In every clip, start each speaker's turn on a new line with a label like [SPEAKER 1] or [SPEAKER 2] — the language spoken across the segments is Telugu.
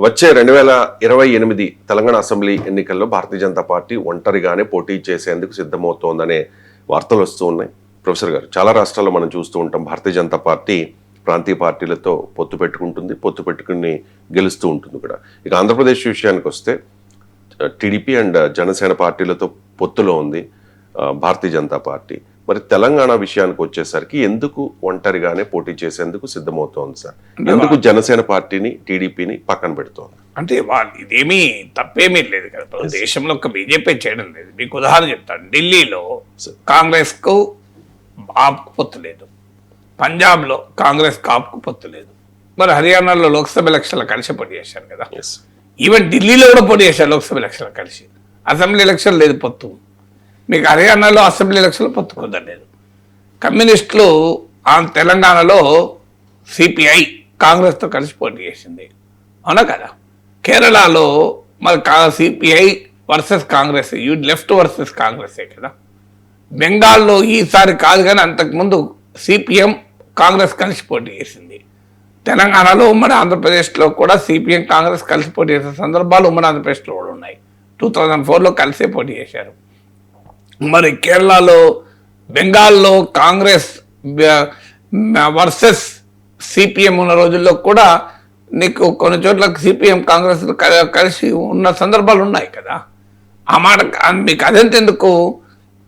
[SPEAKER 1] వచ్చే 2028 తెలంగాణ అసెంబ్లీ ఎన్నికల్లో భారతీయ జనతా పార్టీ ఒంటరిగానే పోటీ చేసేందుకు సిద్ధమవుతోందనే వార్తలు వస్తూ ఉన్నాయి. ప్రొఫెసర్ గారు, చాలా రాష్ట్రాల్లో మనం చూస్తూ ఉంటాం భారతీయ జనతా పార్టీ ప్రాంతీయ పార్టీలతో పొత్తు పెట్టుకుంటుంది, పొత్తు పెట్టుకుని గెలుస్తూ ఉంటుంది కూడా. ఇక ఆంధ్రప్రదేశ్ విషయానికి వస్తే టీడీపీ అండ్ జనసేన పార్టీలతో పొత్తులో ఉంది భారతీయ జనతా పార్టీ. మరి తెలంగాణ విషయానికి వచ్చేసరికి ఎందుకు ఒంటరిగానే పోటీ చేసేందుకు సిద్ధమవుతోంది సార్? ఎందుకు జనసేన పార్టీని టీడీపీని పక్కన పెడుతోంది?
[SPEAKER 2] అంటే వాళ్ళు ఇదేమీ తప్పేమీ లేదు కదా, దేశంలో ఒక బీజేపీ చేయడం లేదు. మీకు ఉదాహరణ చెప్తాను, ఢిల్లీలో కాంగ్రెస్కు ఆప్కు పొత్తు లేదు, పంజాబ్లో కాంగ్రెస్ ఆప్కు పొత్తు లేదు, మరి హర్యానాలో లోక్సభ ఎలక్షన్లు కలిసి పోటీ చేశారు కదా. ఈవెన్ ఢిల్లీలో కూడా పోటీ చేశారు లోక్సభ ఎలక్షన్లు కలిసి. అసెంబ్లీ ఎలక్షన్ లేదు పొత్తు. మీకు హర్యానాలో అసెంబ్లీ ఎలక్షన్లు పొత్తు కుదరలేదు. కమ్యూనిస్టులు తెలంగాణలో సిపిఐ కాంగ్రెస్తో కలిసి పోటీ చేసింది, అవునా కదా. కేరళలో మరి CPI versus Congress, you left versus కాంగ్రెసే కదా. బెంగాల్లో ఈసారి కాదు కానీ అంతకుముందు సిపిఎం కాంగ్రెస్ కలిసి పోటీ చేసింది. తెలంగాణలో ఉమ్మడి ఆంధ్రప్రదేశ్లో కూడా సిపిఎం కాంగ్రెస్ కలిసి పోటీ చేసిన సందర్భాలు ఉమ్మడి ఆంధ్రప్రదేశ్లో కూడా ఉన్నాయి. 2004లో కలిసే పోటీ చేశారు. మరి కేరళలో, బెంగాల్లో కాంగ్రెస్ వర్సెస్ సిపిఎం ఉన్న రోజుల్లో కూడా నీకు కొన్ని చోట్ల సిపిఎం కాంగ్రెస్ కలిసి ఉన్న సందర్భాలు ఉన్నాయి కదా. ఆ మాట మీకు అదెంతెందుకు,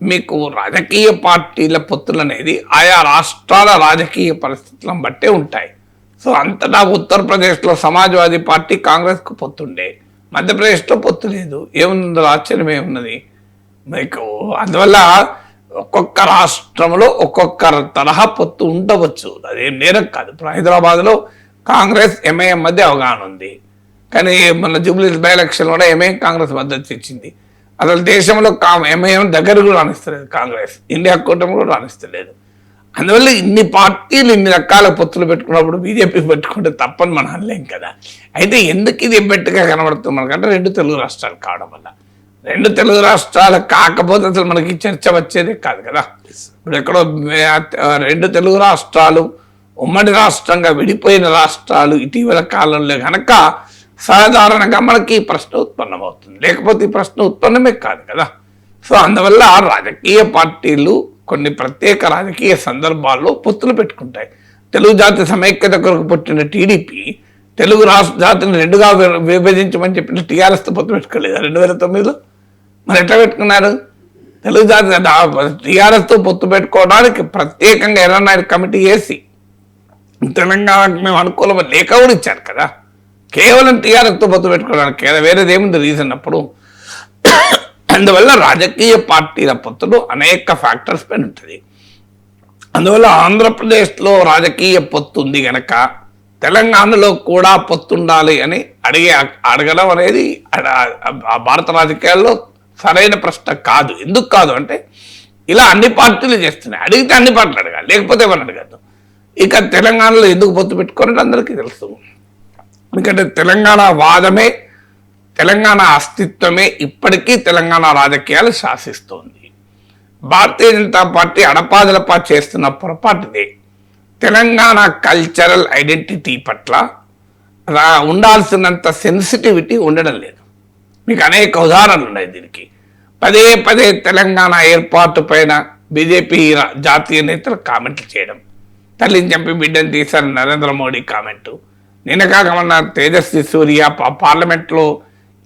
[SPEAKER 2] మీకు రాజకీయ పార్టీల పొత్తులు అనేది ఆయా రాష్ట్రాల రాజకీయ పరిస్థితులను బట్టే ఉంటాయి. సో అంతటా ఉత్తరప్రదేశ్లో సమాజ్వాదీ పార్టీ కాంగ్రెస్కు పొత్తుండే, మధ్యప్రదేశ్లో పొత్తు లేదు. ఏముందో ఆశ్చర్యం ఏమున్నది మీకు? అందువల్ల ఒక్కొక్క రాష్ట్రంలో ఒక్కొక్క తరహా పొత్తు ఉండవచ్చు, అదేం నేరం కాదు. ఇప్పుడు హైదరాబాద్లో కాంగ్రెస్ ఎంఐఎం మధ్య అవగాహన ఉంది, కానీ మన జూబ్లీ బై ఎలక్షన్ కూడా ఎంఐఎం కాంగ్రెస్ మద్దతు ఇచ్చింది. అసలు దేశంలో ఎంఐఎం దగ్గర కూడా రాణిస్తలేదు కాంగ్రెస్, ఇండియా కూటమి కూడా రాణిస్తలేదు. అందువల్ల ఇన్ని పార్టీలు ఇన్ని రకాల పొత్తులు పెట్టుకున్నప్పుడు బీజేపీ పెట్టుకుంటే తప్పని మనం అనలేం కదా. అయితే ఎందుకు ఇది ఎబ్బెట్టుగా కనబడుతుంది మనకంటే, 2 తెలుగు రాష్ట్రాలు కావడం వల్ల. 2 తెలుగు రాష్ట్రాలు కాకపోతే అసలు మనకి చర్చ వచ్చేదే కాదు కదా. ఇప్పుడు ఎక్కడో 2 తెలుగు రాష్ట్రాలు ఉమ్మడి రాష్ట్రంగా విడిపోయిన రాష్ట్రాలు ఇటీవల కాలంలో కనుక సాధారణంగా మనకి ఈ ప్రశ్న ఉత్పన్నమవుతుంది, లేకపోతే ఈ ప్రశ్న ఉత్పన్నమే కాదు కదా. సో అందువల్ల రాజకీయ పార్టీలు కొన్ని ప్రత్యేక రాజకీయ సందర్భాల్లో పొత్తులు పెట్టుకుంటాయి. తెలుగు జాతి సమైక్యత కొరకు పుట్టిన టీడీపీ తెలుగు రాష్ట్ర జాతిని 2గా విభజించమని చెప్పిన టీఆర్ఎస్తో పొత్తు పెట్టుకోలేదు 2009లో. మరి ఎట్లా పెట్టుకున్నారు? తెలుగు జాతి టీఆర్ఎస్తో పొత్తు పెట్టుకోవడానికి ప్రత్యేకంగా ఎర్రనాయుడు కమిటీ వేసి తెలంగాణకు మేము అనుకూలం లేఖ కూడా ఇచ్చారు కదా. కేవలం టీఆర్ఎస్తో పొత్తు పెట్టుకోవడానికి వేరేది ఏముంది రీజన్ అప్పుడు. అందువల్ల రాజకీయ పార్టీల పొత్తులు అనేక ఫ్యాక్టర్స్ పైన ఉంటుంది. అందువల్ల ఆంధ్రప్రదేశ్లో రాజకీయ పొత్తు ఉంది కనుక తెలంగాణలో కూడా పొత్తుండాలి అని అడగడం అనేది భారత రాజకీయాల్లో సరైన ప్రశ్న కాదు. ఎందుకు కాదు అంటే, ఇలా అన్ని పార్టీలు చేస్తున్నాయి, అడిగితే అన్ని పార్టీలు అడగాలి, లేకపోతే ఎవరు అడగద్దు. ఇక తెలంగాణలో ఎందుకు పొత్తు పెట్టుకోవాలంటే అందరికీ తెలుసు. ఎందుకంటే తెలంగాణ వాదమే, తెలంగాణ అస్తిత్వమే ఇప్పటికీ తెలంగాణ రాజకీయాలు శాసిస్తోంది. భారతీయ జనతా పార్టీ అడపాదలపా చేస్తున్న పొరపాటుదే. తెలంగాణ కల్చరల్ ఐడెంటిటీ పట్ల ఉండాల్సినంత సెన్సిటివిటీ ఉండడం లేదు. మీకు అనేక ఉదాహరణలు ఉన్నాయి దీనికి. పదే పదే తెలంగాణ ఏర్పాటు పైన బీజేపీ జాతీయ నేతలు కామెంట్లు చేయడం, తల్లిని చంపి బిడ్డను తీశారు నరేంద్ర మోడీ కామెంటు, నిన్నకాక మొన్న తేజస్వి సూర్య పార్లమెంట్లో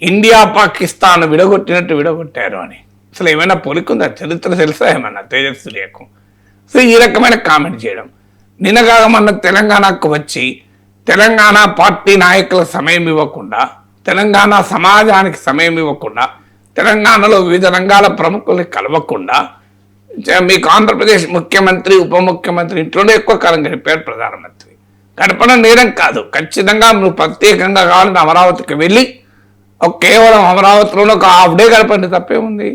[SPEAKER 2] ఇండియా పాకిస్తాన్ విడగొట్టినట్టు విడగొట్టారు అని. అసలు ఏమైనా పొలికుందా? చరిత్ర తెలుసా ఏమన్నా తేజస్వి సూర్యకు? సో ఈ రకమైన కామెంట్ చేయడం. నిన్నకాక మొన్న తెలంగాణకు వచ్చి తెలంగాణ పార్టీ నాయకులకు సమయం ఇవ్వకుండా, తెలంగాణ సమాజానికి సమయం ఇవ్వకుండా, తెలంగాణలో వివిధ రంగాల ప్రముఖుల్ని కలవకుండా, మీకు ఆంధ్రప్రదేశ్ ముఖ్యమంత్రి ఉప ముఖ్యమంత్రి ఇంట్లోనే ఎక్కువ కాలం గడిపారు ప్రధానమంత్రి. గడపడం నేరం కాదు, ఖచ్చితంగా నువ్వు ప్రత్యేకంగా కావాలని అమరావతికి వెళ్ళి కేవలం అమరావతిలోనే ఒక హాఫ్ డే గడపండి, తప్పేముంది?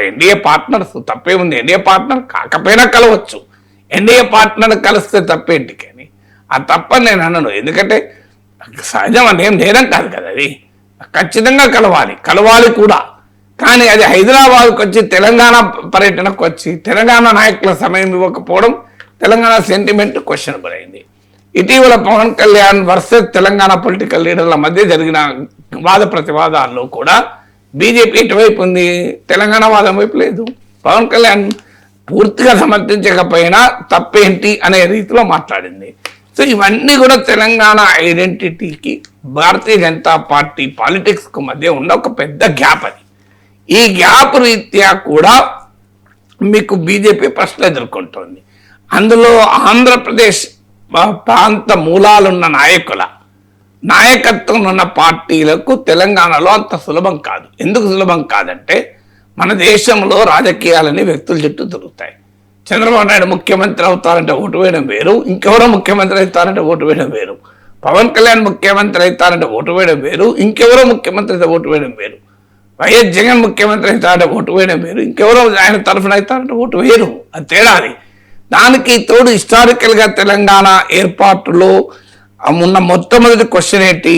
[SPEAKER 2] ఎన్డీఏ పార్ట్నర్స్ తప్పేముంది? ఎన్డీఏ పార్ట్నర్ కాకపోయినా కలవచ్చు, ఎన్డీఏ పార్ట్నర్ కలిస్తే తప్పేంటి? కానీ ఆ తప్పని నేను అనను, ఎందుకంటే సహజం అనేం నేరం కాదు కదా అది. ఖచ్చితంగా కలవాలి కూడా. కానీ అది హైదరాబాద్కి వచ్చి తెలంగాణ పర్యటనకు వచ్చి తెలంగాణ నాయకుల సమయం ఇవ్వకపోవడం తెలంగాణ సెంటిమెంట్ క్వశ్చనబుల్ అయింది. ఇటీవల పవన్ కళ్యాణ్ వర్సెస్ తెలంగాణ పొలిటికల్ లీడర్ల మధ్య జరిగిన వాద ప్రతివాదాల్లో కూడా బీజేపీ ఎటువైపు ఉంది, తెలంగాణ వాదం వైపు లేదు. పవన్ కళ్యాణ్ పూర్తిగా సమర్థించకపోయినా తప్పేంటి అనే రీతిలో మాట్లాడింది. సో ఇవన్నీ కూడా తెలంగాణ ఐడెంటిటీకి భారతీయ జనతా పార్టీ పాలిటిక్స్కు మధ్య ఉన్న ఒక పెద్ద గ్యాప్ అది. ఈ గ్యాప్ రీత్యా కూడా మీకు బీజేపీ ప్రశ్నలు ఎదుర్కొంటోంది. అందులో ఆంధ్రప్రదేశ్ ప్రాంత మూలాలున్న నాయకత్వం ఉన్న పార్టీలకు తెలంగాణలో అంత సులభం కాదు. ఎందుకు సులభం కాదంటే మన దేశంలో రాజకీయాలని వ్యక్తుల చుట్టూ తిరుగుతాయి. చంద్రబాబు నాయుడు ముఖ్యమంత్రి అవుతారంటే ఓటు వేయడం వేరు, ఇంకెవరో ముఖ్యమంత్రి అవుతారంటే ఓటు వేయడం వేరు. పవన్ కళ్యాణ్ ముఖ్యమంత్రి అవుతారంటే ఓటు వేయడం వేరు, ఇంకెవరో ముఖ్యమంత్రి అయితే ఓటు వేయడం వేరు. వైఎస్ జగన్ ముఖ్యమంత్రి అవుతారంటే ఓటు వేయడం వేరు, ఇంకెవరో ఆయన తరఫున అవుతారంటే ఓటు వేరు. అది తేడాది. దానికి తోడు హిస్టారికల్గా తెలంగాణ ఏర్పాటులో ఉన్న మొట్టమొదటి క్వశ్చన్ ఏంటి,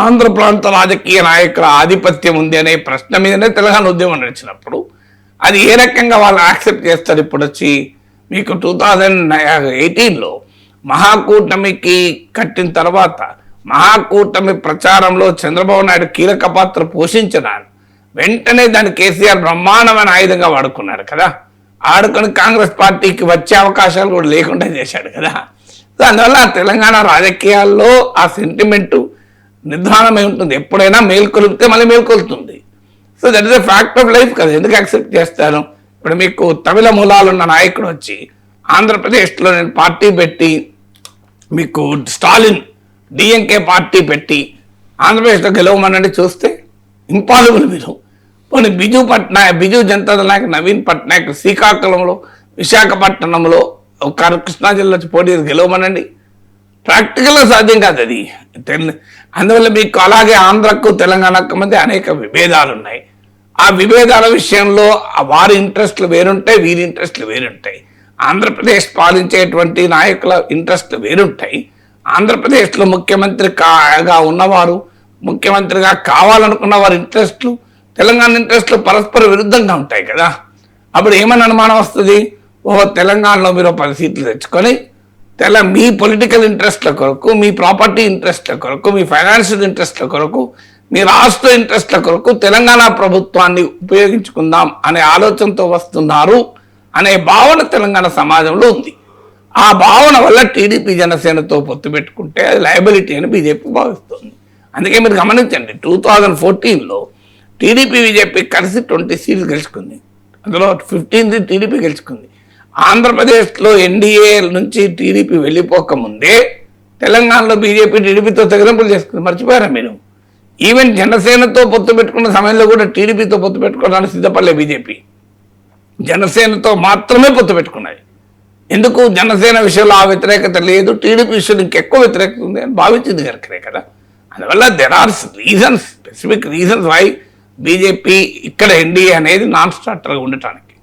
[SPEAKER 2] ఆంధ్ర ప్రాంత రాజకీయ నాయకుల ఆధిపత్యం ఉంది అనే ప్రశ్న మీదనే తెలంగాణ ఉద్యమం నడిచినప్పుడు అది ఏ రకంగా వాళ్ళు యాక్సెప్ట్ చేస్తారు. ఇప్పుడు వచ్చి మీకు 2018లో మహాకూటమికి కట్టిన తర్వాత మహాకూటమి ప్రచారంలో చంద్రబాబు నాయుడు కీలక పాత్ర పోషించిన వెంటనే దాన్ని కేసీఆర్ బ్రహ్మాండమైన ఆయుధంగా వాడుకున్నాడు కదా. ఆడుకొని కాంగ్రెస్ పార్టీకి వచ్చే అవకాశాలు కూడా లేకుండా చేశాడు కదా. సో అందువల్ల తెలంగాణ రాజకీయాల్లో ఆ సెంటిమెంటు నిర్ధారణమై ఉంటుంది. ఎప్పుడైనా మేల్కొలిపితే మళ్ళీ మేల్కొలుతుంది. So that is the fact of life కదా. ఎందుకు యాక్సెప్ట్ చేస్తాను? ఇప్పుడు మీకు తమిళ మూలాలున్న నాయకుడు వచ్చి ఆంధ్రప్రదేశ్లో నేను పార్టీ పెట్టి, మీకు స్టాలిన్ డిఎంకే పార్టీ పెట్టి ఆంధ్రప్రదేశ్లో గెలవమనండి చూస్తే ఇంపాసిబుల్. మీరు పోనీ బిజు జనతాదళ నాయకుడు నవీన్ పట్నాయక్ శ్రీకాకుళంలో, విశాఖపట్నంలో, కృష్ణా జిల్లా పోటీ గెలవమనండి, ప్రాక్టికల్గా సాధ్యం కాదు అది. అందువల్ల మీకు అలాగే ఆంధ్రకు తెలంగాణకు మధ్య అనేక విభేదాలు ఉన్నాయి. ఆ విభేదాల విషయంలో వారి ఇంట్రెస్ట్లు వేరుంటాయి, వీరి ఇంట్రెస్ట్లు వేరుంటాయి. ఆంధ్రప్రదేశ్ పాలించేటువంటి నాయకుల ఇంట్రెస్ట్లు వేరుంటాయి. ఆంధ్రప్రదేశ్లో ముఖ్యమంత్రిగా ఉన్నవారు, ముఖ్యమంత్రిగా కావాలనుకున్న వారి ఇంట్రెస్ట్లు, తెలంగాణ ఇంట్రెస్ట్లు పరస్పర విరుద్ధంగా ఉంటాయి కదా. అప్పుడు ఏమని అనుమానం వస్తుంది, తెలంగాణలో మీరు 10 సీట్లు తెచ్చుకొని మీ పొలిటికల్ ఇంట్రెస్ట్ల కొరకు, మీ ప్రాపర్టీ ఇంట్రెస్ట్ల కొరకు, మీ ఫైనాన్షియల్ ఇంట్రెస్ట్ల కొరకు, మీ రాష్ట్ర ఇంట్రెస్ట్ల కొరకు తెలంగాణ ప్రభుత్వాన్ని ఉపయోగించుకుందాం అనే ఆలోచనతో వస్తున్నారు అనే భావన తెలంగాణ సమాజంలో ఉంది. ఆ భావన వల్ల టీడీపీ జనసేనతో పొత్తు పెట్టుకుంటే అది లయబిలిటీ అని బీజేపీ భావిస్తుంది. అందుకే మీరు గమనించండి, 2014లో టీడీపీ బీజేపీ కలిసి 20 సీట్లు గెలుచుకుంది. అందులో 15 టీడీపీ గెలుచుకుంది. ఆంధ్రప్రదేశ్లో ఎన్డీఏ నుంచి టీడీపీ వెళ్ళిపోకముందే తెలంగాణలో బీజేపీ టీడీపీతో తెగరింపులు చేసుకుంది. మర్చిపోయారా మీరు? ఈవెన్ జనసేనతో పొత్తు పెట్టుకున్న సమయంలో కూడా టీడీపీతో పొత్తు పెట్టుకోవడానికి సిద్ధపడలే బీజేపీ. జనసేనతో మాత్రమే పొత్తు పెట్టుకున్నది. ఎందుకు? జనసేన విషయంలో ఆ వ్యతిరేకత లేదు, టీడీపీ విషయంలో ఇంకెక్కువ వ్యతిరేకత ఉంది అని భావించింది కనుకనే కదా. అందువల్ల there are reasons, specific reasons why BJP ఇక్కడ ఎన్డీఏ అనేది నాన్ స్టార్టర్గా ఉండటానికి.